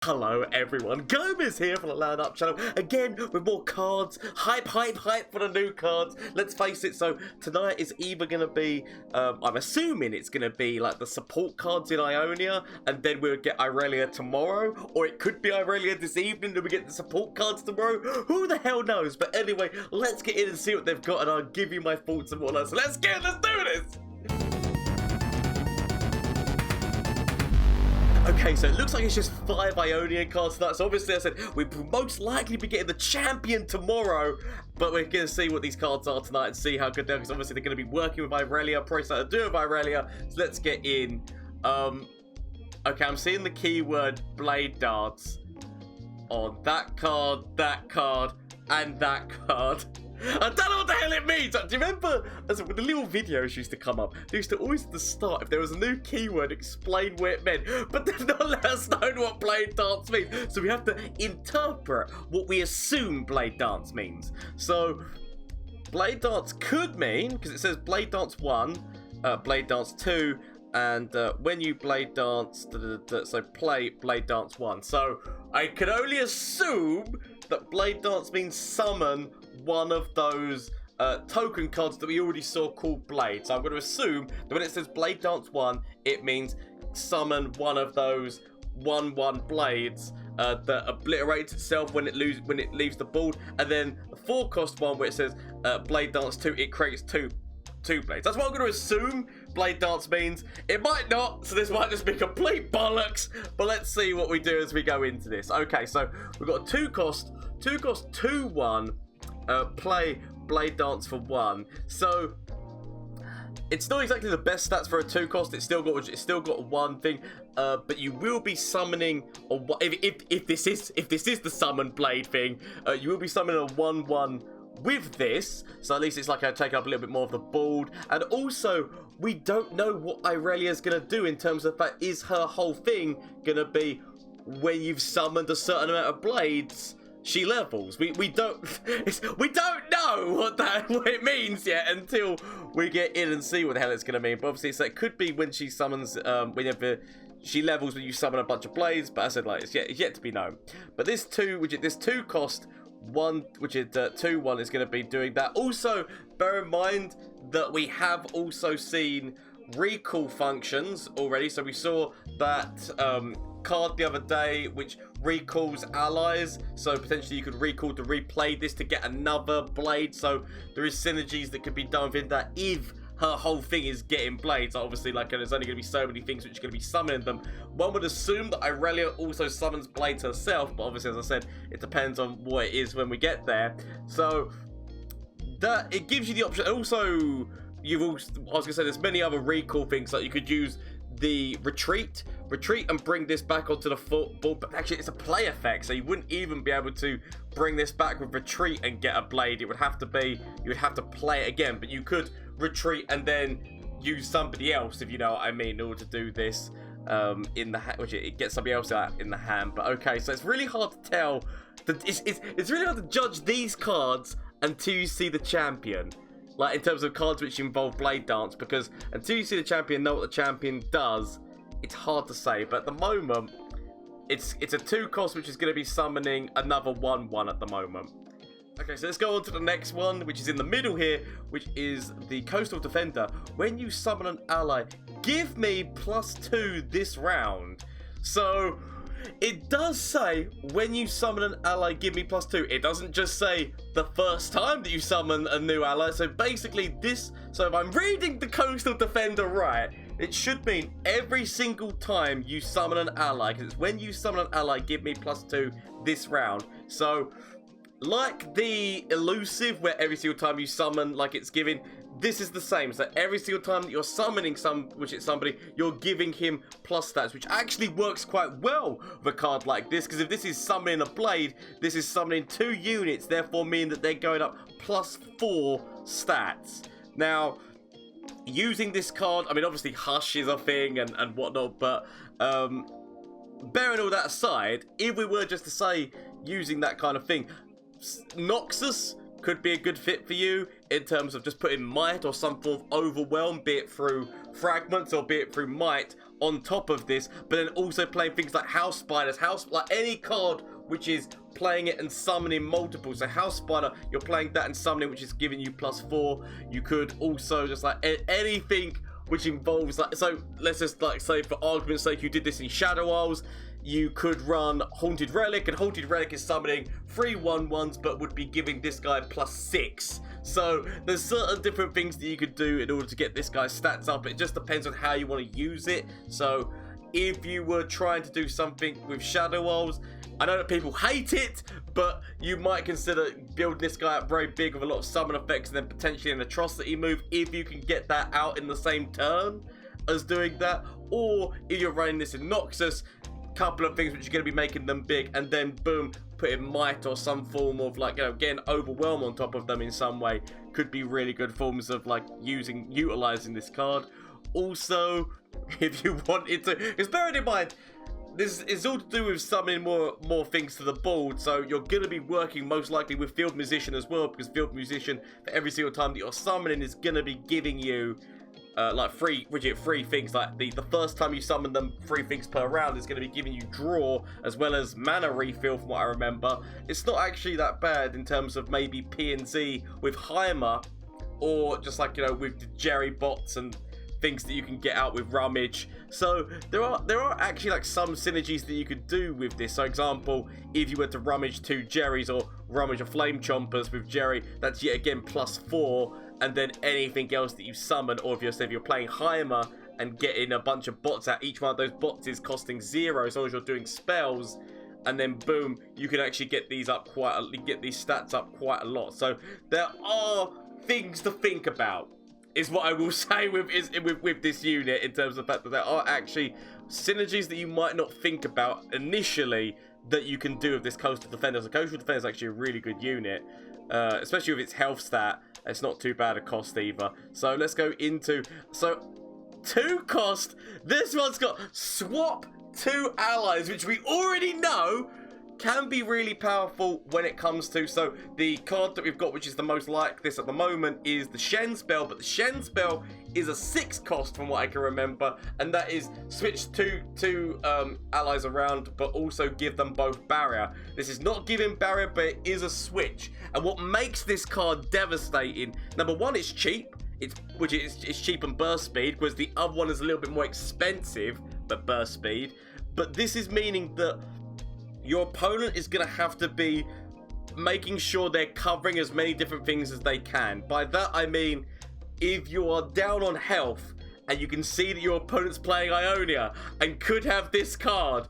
Hello everyone, Gomez here from the LAN channel, again with more cards, hype for the new cards. Let's face it, so tonight is either going to be, I'm assuming it's going to be like the support cards in Ionia, and then we'll get Irelia tomorrow, or it could be Irelia this evening and we get the support cards tomorrow. Who the hell knows? But anyway, let's get in and see what they've got, and I'll give you my thoughts and whatnot. So let's do this! Okay, so it looks like it's just 5 Ionian cards tonight. So obviously I said we'd most likely be getting the champion tomorrow, but we're going to see what these cards are tonight and see how good they are, because obviously they're going to be working with Irelia, probably something to do with Irelia. So let's get in. Okay, I'm seeing the keyword Blade Darts on that card, and that card. I don't know what the hell it means. Do you remember when the little videos used to come up, they used to always at the start, if there was a new keyword, explain what it meant, but they've not let us know what Blade Dance means. So we have to interpret what we assume Blade Dance means. So Blade Dance could mean, because it says Blade Dance 1, Blade Dance 2, and when you Blade Dance, so play Blade Dance 1. So I can only assume that Blade Dance means summon one of those token cards that we already saw called Blade. So I'm going to assume that when it says Blade Dance 1, it means summon one of those 1/1 blades that obliterates itself when it leaves the board. And then the 4-cost one where it says Blade Dance 2, it creates two blades. That's what I'm going to assume Blade Dance means. It might not, so this might just be complete bollocks, but let's see what we do as we go into this. Okay, so we've got a 2-cost 2/1 play Blade Dance for 1. So it's not exactly the best stats for a 2-cost. It's still got one thing, but you will be summoning, or if this is the summon blade thing, you will be summoning a 1/1 with this. So at least it's like I take up a little bit more of the board. And also, we don't know what Irelia's gonna do in terms of that. Is her whole thing gonna be when you've summoned a certain amount of blades, she levels? We don't know what it means yet until we get in and see what the hell it's gonna mean. But obviously, so it could be when she summons, whenever she levels, when you summon a bunch of blades. But I said, like, it's yet to be known. But this 2-cost 1, which is 2/1, is going to be doing that. Also, bear in mind that we have also seen recall functions already. So we saw that card the other day which recalls allies, so potentially you could recall to replay this to get another blade. So there is synergies that could be done within that if her whole thing is getting blades. Obviously, like, there's only going to be so many things which are going to be summoning them. One would assume that Irelia also summons blades herself, but obviously, as I said, it depends on what it is when we get there. So that it gives you the option. Also, I was going to say, there's many other recall things, like you could use the retreat and bring this back onto the football, but actually it's a play effect, so you wouldn't even be able to bring this back with retreat and get a blade. It would have to be, you would have to play it again, but you could retreat and then use somebody else, if you know what I mean, in order to do this in the hand, which it gets somebody else out in the hand. But okay, so it's really hard to tell, it's really hard to judge these cards until you see the champion. Like, in terms of cards which involve Blade Dance, because until you see the champion, know what the champion does, it's hard to say. But at the moment, it's a 2-cost which is going to be summoning another 1/1 at the moment. Okay, so let's go on to the next one, which is in the middle here, which is the Coastal Defender. When you summon an ally, give me +2 this round. So it does say, when you summon an ally, give me +2. It doesn't just say the first time that you summon a new ally. So basically so if I'm reading the Coastal Defender right, it should mean every single time you summon an ally, because it's when you summon an ally, give me +2 this round. So like the elusive, where every single time you summon, like, it's giving, this is the same. So every single time that you're summoning somebody, you're giving him plus stats, which actually works quite well with a card like this, because if this is summoning a blade, this is summoning 2 units, therefore meaning that they're going up +4 stats. Now, using this card, I mean, obviously Hush is a thing and whatnot, but bearing all that aside, if we were just to say using that kind of thing, Noxus could be a good fit for you in terms of just putting might or some form of overwhelm, be it through fragments or be it through might, on top of this, but then also playing things like House Spiders, like any card which is playing it and summoning multiple. So House Spider, you're playing that and summoning, which is giving you +4. You could also just like anything which involves like, so let's just like say for argument's sake, you did this in Shadow Isles, you could run Haunted Relic, and Haunted Relic is summoning 3 1/1s, but would be giving this guy +6. So there's certain different things that you could do in order to get this guy's stats up. It just depends on how you want to use it. So if you were trying to do something with Shadow Isles, I know that people hate it, but you might consider building this guy up very big with a lot of summon effects and then potentially an atrocity move if you can get that out in the same turn as doing that. Or if you're running this in Noxus, couple of things which are going to be making them big, and then boom, putting Might or some form of like, you know, getting Overwhelm on top of them in some way could be really good forms of like utilizing this card. Also, if you wanted to, because bearing in mind, this is all to do with summoning more things to the board, so you're going to be working most likely with Field Musician as well, because Field Musician, for every single time that you're summoning, is going to be giving you like free things. Like the first time you summon them, 3 things per round is going to be giving you draw as well as mana refill from what I remember. It's not actually that bad in terms of maybe P&Z with Heimer, or just like, you know, with the Jerry bots and things that you can get out with Rummage. So there are actually like some synergies that you could do with this. So example, if you were to Rummage 2 Jerrys or Rummage a Flame Chompers with Jerry, that's yet again +4, and then anything else that you summon, or if you're playing Heimer and getting a bunch of bots out, each one of those bots is costing 0 as long as you're doing spells, and then boom, you can actually get these stats up quite a lot. So there are things to think about, is what I will say with this unit, in terms of the fact that there are actually synergies that you might not think about initially that you can do with this Coastal Defender. So Coastal Defender is actually a really good unit, especially with its health stat. It's not too bad a cost either. So let's go into, so 2 cost. This one's got swap 2 allies, which we already know can be really powerful when it comes to, so the card that we've got, which is the most like this at the moment, is the Shen spell, but the Shen spell is a 6 cost from what I can remember, and that is switch two allies around, but also give them both barrier. This is not giving barrier, but it is a switch, and what makes this card devastating, number one, it's cheap, it's cheap and burst speed, because the other one is a little bit more expensive, but burst speed, but this is meaning that your opponent is going to have to be making sure they're covering as many different things as they can. By that I mean, if you are down on health and you can see that your opponent's playing Ionia and could have this card,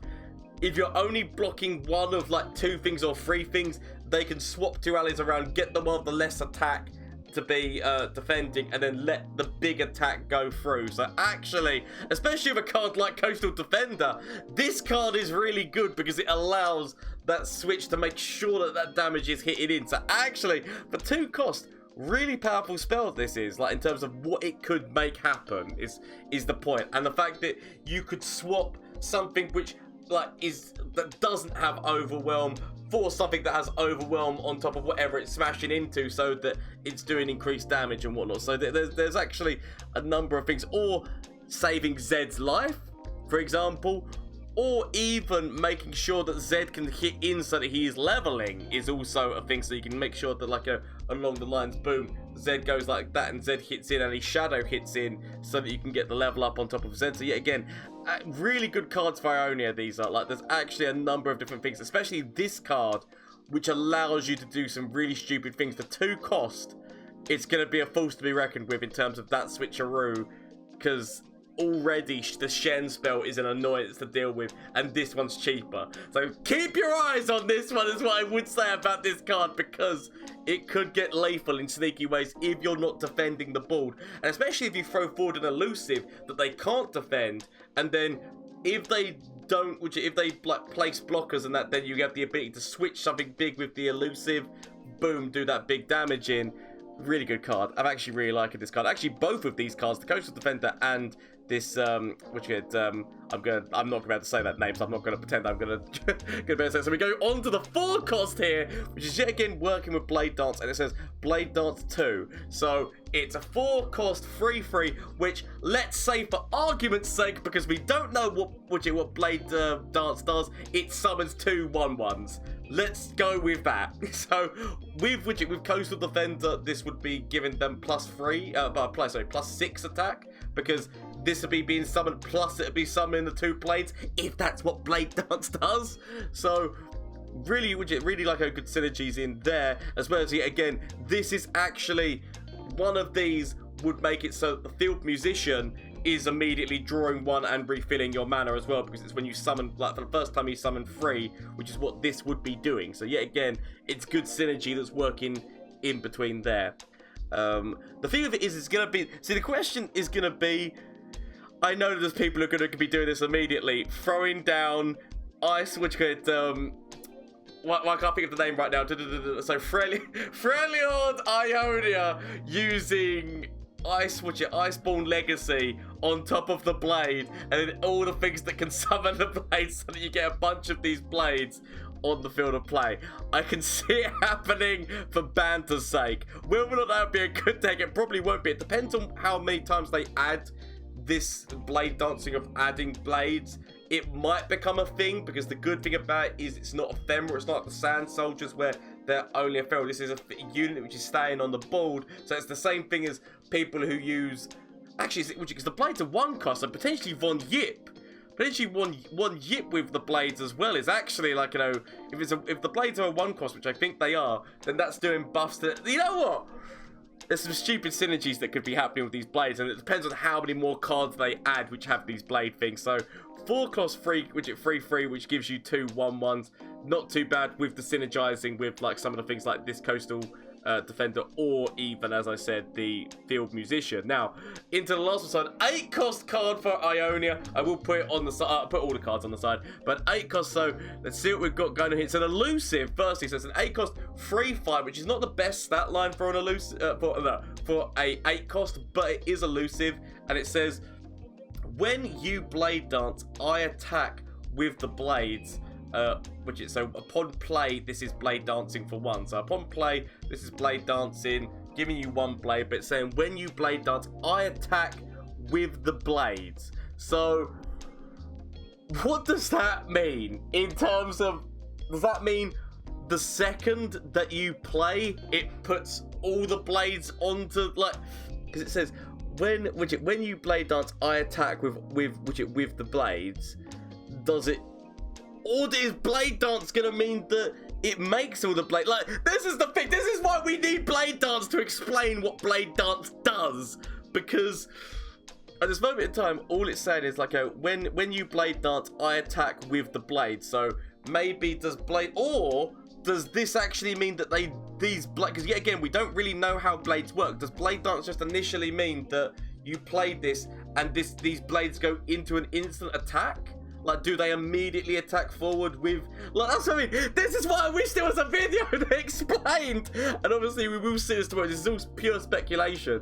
if you're only blocking one of like 2 things or 3 things, they can swap 2 allies around, get them on the less attack to be defending, and then let the big attack go through. So actually, especially with a card like Coastal Defender, this card is really good because it allows that switch to make sure that that damage is hitting in. So actually, for 2 cost, really powerful spell this is, like in terms of what it could make happen is the point. And the fact that you could swap something which like that doesn't have Overwhelm for something that has Overwhelm on top of whatever it's smashing into, so that it's doing increased damage and whatnot. So there's actually a number of things, or saving Zed's life, for example, or even making sure that Zed can hit in so that he is leveling is also a thing. So you can make sure that like along the lines, boom, Zed goes like that and Zed hits in and his shadow hits in so that you can get the level up on top of Zed. So yet again, really good cards for Ionia, these are. Like, there's actually a number of different things, especially this card, which allows you to do some really stupid things. For 2 cost, it's going to be a force to be reckoned with in terms of that switcheroo, because already the Shen spell is an annoyance to deal with, and this one's cheaper. So keep your eyes on this one is what I would say about this card, because it could get lethal in sneaky ways if you're not defending the board, and especially if you throw forward an elusive that they can't defend, and then if they don't, if they like place blockers and that, then you have the ability to switch something big with the elusive, boom, do that big damage in. Really good card. I'm actually really liking this card. Actually, both of these cards, the Coastal Defender and this I'm not about to say that name, so I'm not gonna pretend I'm gonna be able to say it. So we go on to the forecast here, which is yet again working with Blade Dance, and it says Blade Dance 2. So it's a 4-cost free, which, let's say for argument's sake, because we don't know what Blade Dance does, it summons 2 1/1s. Let's go with that. So with Coastal Defender, this would be giving them +6 attack, because this would be being summoned, plus it would be summoning the 2 blades, if that's what Blade Dance does. So really like a good synergies in there, as well as, again, this is actually one of these would make it so the Field Musician is immediately drawing 1 and refilling your mana as well, because it's when you summon, like for the first time you summon 3, which is what this would be doing. So yet again, it's good synergy that's working in between there. The thing of it is, it's going to be, see, the question is going to be, I know that there's people who are going to be doing this immediately, throwing down ice, which could, well, I can't think of the name right now. So Freljord Ionia using Iceborne Legacy on top of the blade, and then all the things that can summon the blades, so that you get a bunch of these blades on the field of play. I can see it happening for banter's sake. Whether or not that would be a good deck, it probably won't be. It depends on how many times they add this Blade Dancing of adding blades. It might become a thing, because the good thing about it is it's not ephemeral. It's not like the Sand Soldiers where they're only ephemeral. This is a unit which is staying on the board, so it's the same thing as people who use, actually, because the blades are 1 cost, so potentially one Yip with the blades as well is actually, like, you know, if the blades are a 1 cost, which I think they are, then that's doing buffs to, you know what? There's some stupid synergies that could be happening with these blades, and it depends on how many more cards they add which have these blade things. So 4 cost free, which is free, which gives you 2 1/1s. Not too bad with the synergizing with, like, some of the things like this Coastal Defender, or even, as I said, the Field Musician. Now, into the last side, 8 cost card for Ionia. I will put it on the side, put all the cards on the side, but 8 cost, so let's see what we've got going on here. It's an elusive, firstly, so it's an 8 cost free fight, which is not the best stat line for an elusive, for a 8 cost, but it is elusive, and it says, when you Blade Dance, I attack with the blades. Which is, so upon play, this is Blade Dancing for 1. So upon play, this is Blade Dancing, giving you 1 blade, but it's saying when you Blade Dance, I attack with the blades. So what does that mean in terms of, does that mean the second that you play, it puts all the blades onto, like, because it says when you Blade Dance, I attack with the blades, does it, or is Blade Dance gonna mean that it makes all the blade? Like, this is the thing. This is why we need Blade Dance to explain what Blade Dance does. Because at this moment in time, all it's saying is, like, when you Blade Dance, I attack with the blade. So maybe does blade, or does this actually mean that these blades? Because yet again, we don't really know how blades work. Does Blade Dance just initially mean that you played this and these blades go into an instant attack? Like, do they immediately attack forward with, like, that's what I mean. This is why I wish there was a video that explained. And obviously we will see this tomorrow. This is all pure speculation.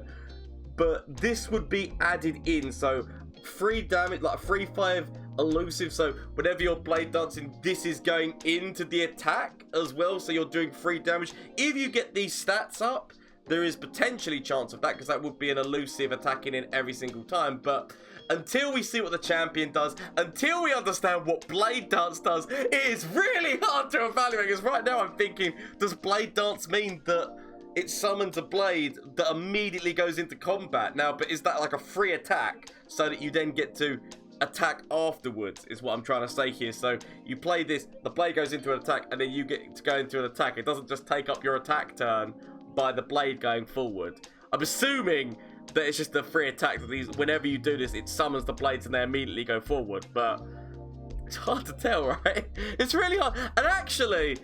But this would be added in. So 3 damage, like 3/5 elusive. So whenever you're Blade Dancing, this is going into the attack as well. So you're doing 3 damage. If you get these stats up, there is potentially chance of that, because that would be an elusive attacking in every single time. But until we see what the champion does, until we understand what Blade Dance does, it is really hard to evaluate. Because right now I'm thinking, does Blade Dance mean that it summons a blade that immediately goes into combat? Now, but is that like a free attack so that you then get to attack afterwards, is what I'm trying to say here. So you play this, the blade goes into an attack, and then you get to go into an attack. It doesn't just take up your attack turn by the blade going forward. I'm assuming that it's just a free attack, that these, whenever you do this, it summons the blades and they immediately go forward. But it's hard to tell, right? It's really hard. And actually,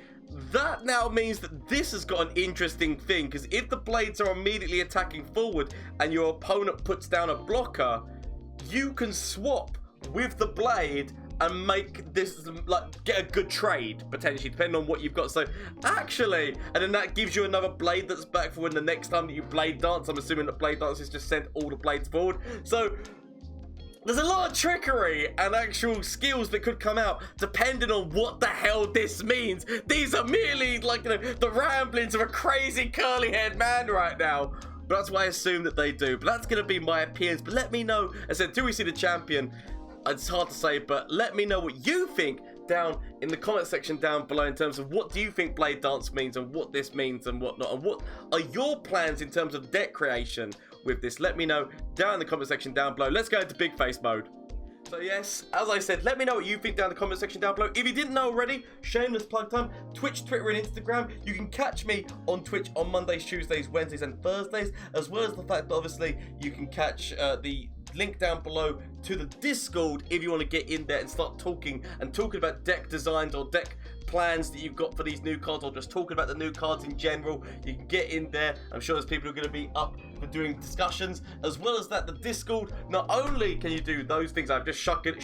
that now means that this has got an interesting thing, because if the blades are immediately attacking forward and your opponent puts down a blocker, you can swap with the blade and make this, like, get a good trade, potentially, depending on what you've got. So, actually, and then that gives you another blade that's back for when the next time that you Blade Dance. I'm assuming that Blade Dance has just sent all the blades forward. So, there's a lot of trickery and actual skills that could come out depending on what the hell this means. These are merely like the ramblings of a crazy curly-haired man right now. But that's why I assume that they do. But that's going to be my opinions. But let me know. I said, do we see the champion? It's hard to say, but let me know what you think down in the comment section down below in terms of what do you think Blade Dance means and what this means and whatnot. And what are your plans in terms of deck creation with this? Let me know down in the comment section down below. Let's go into big face mode. So yes, as I said, let me know what you think down in the comment section down below. If you didn't know already, shameless plug time, Twitch, Twitter, and Instagram. You can catch me on Twitch on Mondays, Tuesdays, Wednesdays, and Thursdays, as well as the fact that obviously you can catch the link down below to the Discord if you want to get in there and start talking about deck designs or deck plans that you've got for these new cards, or just talking about the new cards in general. You can get in there. I'm sure there's people who are going to be up for doing discussions, as well as that the Discord, not only can you do those things, I've just shucking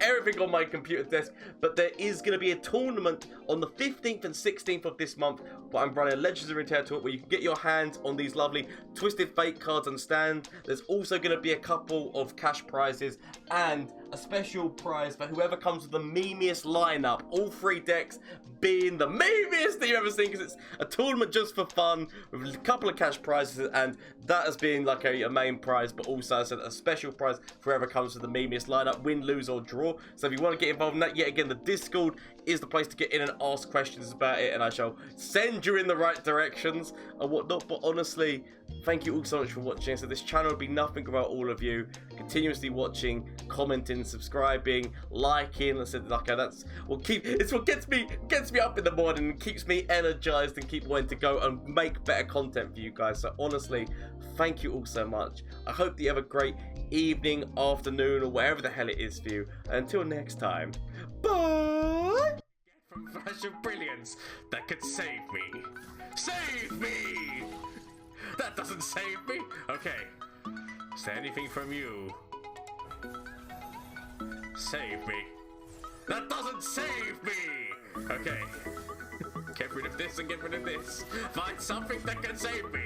everything on my computer desk, but there is going to be a tournament on the 15th and 16th of this month where I'm running a Legends of Runeterra tournament where you can get your hands on these lovely Twisted Fate cards and stand. There's also going to be a couple of cash prizes and a special prize for whoever comes with the memeiest lineup, all 3 decks being the memeiest that you've ever seen, because it's a tournament just for fun with a couple of cash prizes, and that has been like a main prize, but also a special prize for whoever comes with the memeiest lineup, win, lose, or draw. So if you want to get involved in that, yet again, the Discord is the place to get in and ask questions about it, and I shall send you in the right directions and whatnot. But honestly, thank you all so much for watching. So this channel would be nothing without all of you continuously watching, commenting, subscribing, liking. I said, okay, that's what it's what gets me up in the morning and keeps me energized and keep wanting to go and make better content for you guys. So honestly, thank you all so much. I hope that you have a great evening, afternoon, or wherever the hell it is for you. Until next time, bye. From flash of brilliance that could save me. Save me! That doesn't save me. Okay. Is there anything from you? Save me. That doesn't save me! Okay. Get rid of this and get rid of this. Find something that can save me.